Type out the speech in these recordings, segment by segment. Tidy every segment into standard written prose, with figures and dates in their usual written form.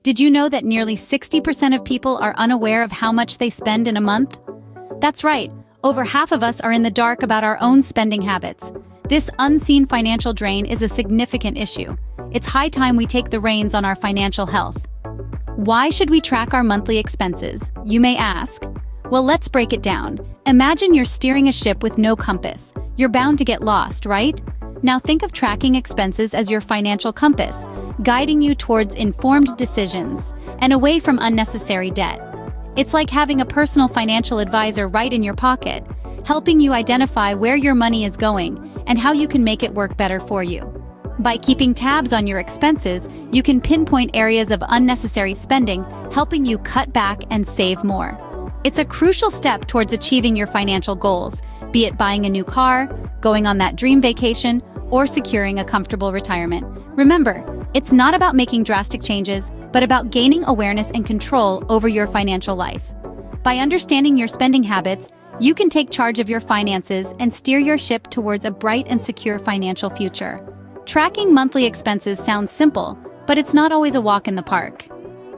Did you know that nearly 60% of people are unaware of how much they spend in a month? That's right, over half of us are in the dark about our own spending habits. This unseen financial drain is a significant issue. It's high time we take the reins on our financial health. Why should we track our monthly expenses, you may ask? Well, let's break it down. Imagine you're steering a ship with no compass. You're bound to get lost, right? Now think of tracking expenses as your financial compass, guiding you towards informed decisions and away from unnecessary debt. It's like having a personal financial advisor right in your pocket, helping you identify where your money is going and how you can make it work better for you. By keeping tabs on your expenses, you can pinpoint areas of unnecessary spending, helping you cut back and save more. It's a crucial step towards achieving your financial goals, be it buying a new car, going on that dream vacation, or securing a comfortable retirement. Remember, it's not about making drastic changes, but about gaining awareness and control over your financial life. By understanding your spending habits, you can take charge of your finances and steer your ship towards a bright and secure financial future. Tracking monthly expenses sounds simple, but it's not always a walk in the park.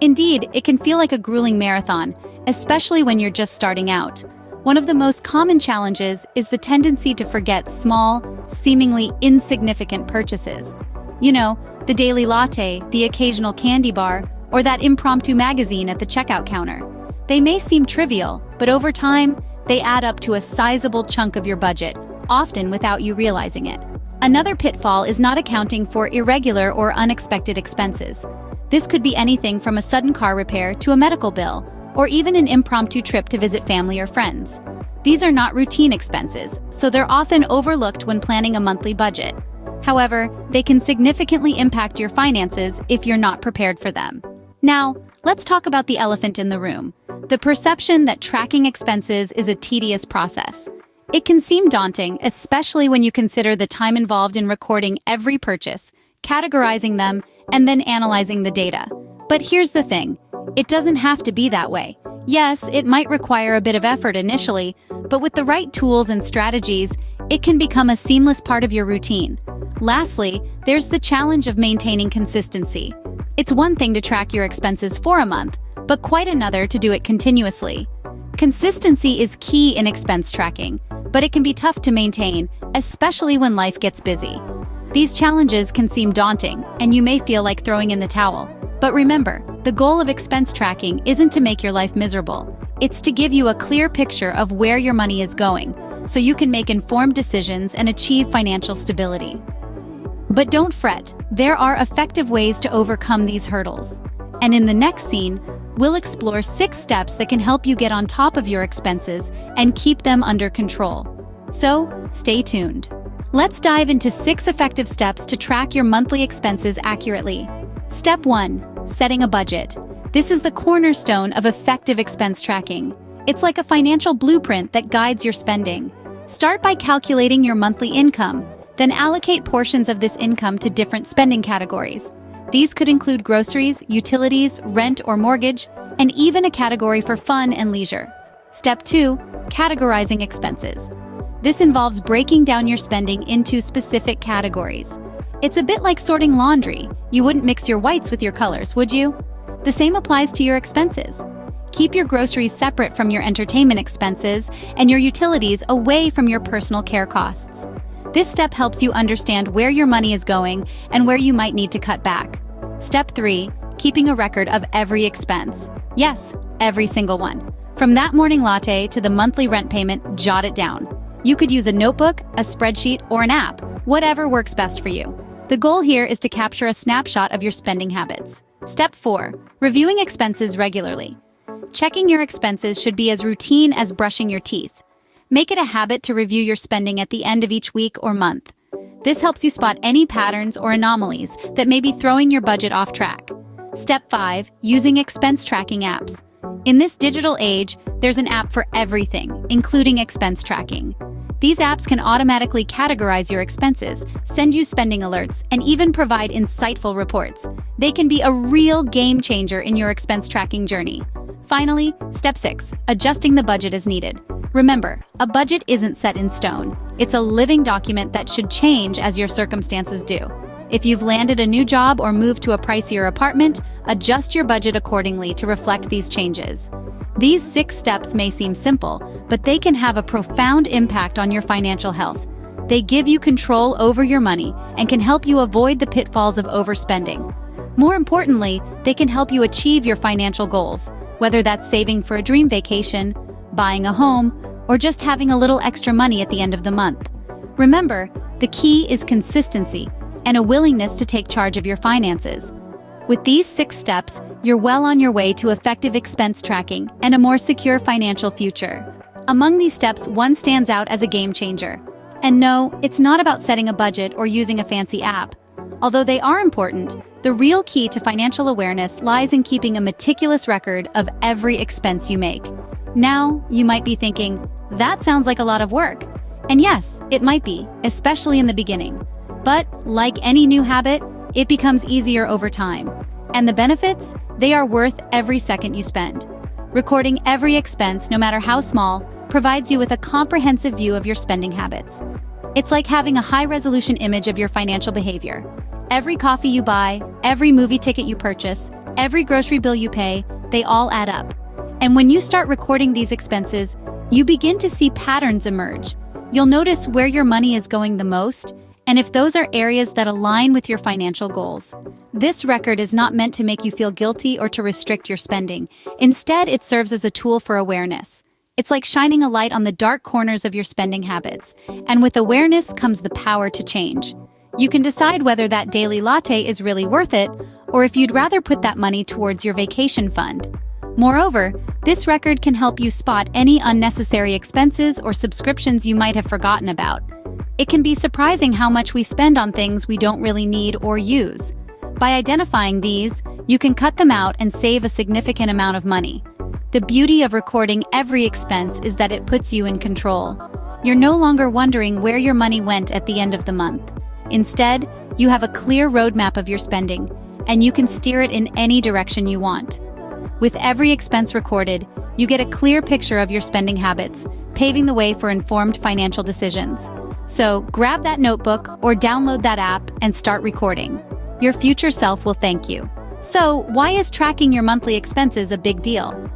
Indeed, it can feel like a grueling marathon, especially when you're just starting out. One of the most common challenges is the tendency to forget small, seemingly insignificant purchases. You know, the daily latte, the occasional candy bar, or that impromptu magazine at the checkout counter. They may seem trivial, but over time, they add up to a sizable chunk of your budget, often without you realizing it. Another pitfall is not accounting for irregular or unexpected expenses. This could be anything from a sudden car repair to a medical bill, or even an impromptu trip to visit family or friends. These are not routine expenses, so they're often overlooked when planning a monthly budget. However, they can significantly impact your finances if you're not prepared for them. Now, let's talk about the elephant in the room, the perception that tracking expenses is a tedious process. It can seem daunting, especially when you consider the time involved in recording every purchase, categorizing them, and then analyzing the data. But here's the thing. It doesn't have to be that way. Yes, it might require a bit of effort initially, but with the right tools and strategies, it can become a seamless part of your routine. Lastly, there's the challenge of maintaining consistency. It's one thing to track your expenses for a month, but quite another to do it continuously. Consistency is key in expense tracking, but it can be tough to maintain, especially when life gets busy. These challenges can seem daunting, and you may feel like throwing in the towel. But remember, the goal of expense tracking isn't to make your life miserable. It's to give you a clear picture of where your money is going, so you can make informed decisions and achieve financial stability. But don't fret, there are effective ways to overcome these hurdles. And in the next scene, we'll explore 6 steps that can help you get on top of your expenses and keep them under control. So, stay tuned. Let's dive into 6 effective steps to track your monthly expenses accurately. Step 1. Setting a budget. This is the cornerstone of effective expense tracking. It's like a financial blueprint that guides your spending. Start by calculating your monthly income, then allocate portions of this income to different spending categories. These could include groceries, utilities, rent or mortgage, and even a category for fun and leisure. Step 2. Categorizing expenses. This involves breaking down your spending into specific categories. It's a bit like sorting laundry. You wouldn't mix your whites with your colors, would you? The same applies to your expenses. Keep your groceries separate from your entertainment expenses and your utilities away from your personal care costs. This step helps you understand where your money is going and where you might need to cut back. Step 3. Keeping a record of every expense. Yes, every single one. From that morning latte to the monthly rent payment, jot it down. You could use a notebook, a spreadsheet, or an app, whatever works best for you. The goal here is to capture a snapshot of your spending habits. Step 4. Reviewing expenses regularly. Checking your expenses should be as routine as brushing your teeth. Make it a habit to review your spending at the end of each week or month. This helps you spot any patterns or anomalies that may be throwing your budget off track. Step 5. Using expense tracking apps. In this digital age, there's an app for everything, including expense tracking. These apps can automatically categorize your expenses, send you spending alerts, and even provide insightful reports. They can be a real game changer in your expense tracking journey. Finally, step 6, adjusting the budget as needed. Remember, a budget isn't set in stone. It's a living document that should change as your circumstances do. If you've landed a new job or moved to a pricier apartment, adjust your budget accordingly to reflect these changes. These 6 steps may seem simple, but they can have a profound impact on your financial health. They give you control over your money and can help you avoid the pitfalls of overspending. More importantly, they can help you achieve your financial goals, whether that's saving for a dream vacation, buying a home, or just having a little extra money at the end of the month. Remember, the key is consistency and a willingness to take charge of your finances. With these 6 steps, you're well on your way to effective expense tracking and a more secure financial future. Among these steps, one stands out as a game changer. And no, it's not about setting a budget or using a fancy app. Although they are important, the real key to financial awareness lies in keeping a meticulous record of every expense you make. Now, you might be thinking, that sounds like a lot of work. And yes, it might be, especially in the beginning. But like any new habit, it becomes easier over time. And the benefits? They are worth every second you spend. Recording every expense, no matter how small, provides you with a comprehensive view of your spending habits. It's like having a high-resolution image of your financial behavior. Every coffee you buy, every movie ticket you purchase, every grocery bill you pay, they all add up. And when you start recording these expenses, you begin to see patterns emerge. You'll notice where your money is going the most, and if those are areas that align with your financial goals. This record is not meant to make you feel guilty or to restrict your spending. Instead, it serves as a tool for awareness. It's like shining a light on the dark corners of your spending habits. And with awareness comes the power to change. You can decide whether that daily latte is really worth it, or if you'd rather put that money towards your vacation fund. Moreover, this record can help you spot any unnecessary expenses or subscriptions you might have forgotten about. It can be surprising how much we spend on things we don't really need or use. By identifying these, you can cut them out and save a significant amount of money. The beauty of recording every expense is that it puts you in control. You're no longer wondering where your money went at the end of the month. Instead, you have a clear roadmap of your spending, and you can steer it in any direction you want. With every expense recorded, you get a clear picture of your spending habits, paving the way for informed financial decisions. So grab that notebook or download that app and start recording. Your future self will thank you. So, why is tracking your monthly expenses a big deal?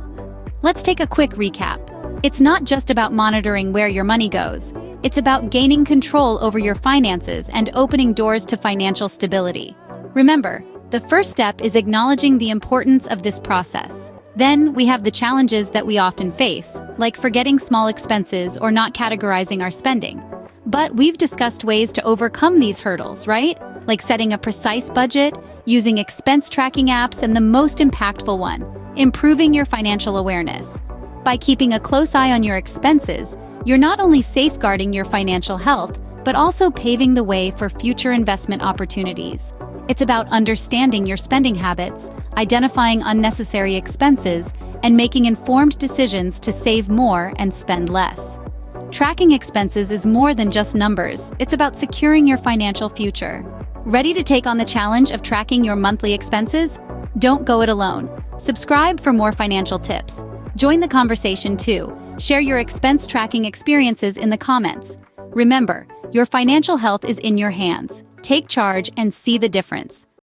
Let's take a quick recap. It's not just about monitoring where your money goes. It's about gaining control over your finances and opening doors to financial stability. Remember, the first step is acknowledging the importance of this process. Then we have the challenges that we often face, like forgetting small expenses or not categorizing our spending. But we've discussed ways to overcome these hurdles, right? Like setting a precise budget, using expense tracking apps, and the most impactful one, improving your financial awareness. By keeping a close eye on your expenses, you're not only safeguarding your financial health, but also paving the way for future investment opportunities. It's about understanding your spending habits, identifying unnecessary expenses, and making informed decisions to save more and spend less. Tracking expenses is more than just numbers. It's about securing your financial future. Ready to take on the challenge of tracking your monthly expenses? Don't go it alone. Subscribe for more financial tips. Join the conversation too. Share your expense tracking experiences in the comments. Remember, your financial health is in your hands. Take charge and see the difference.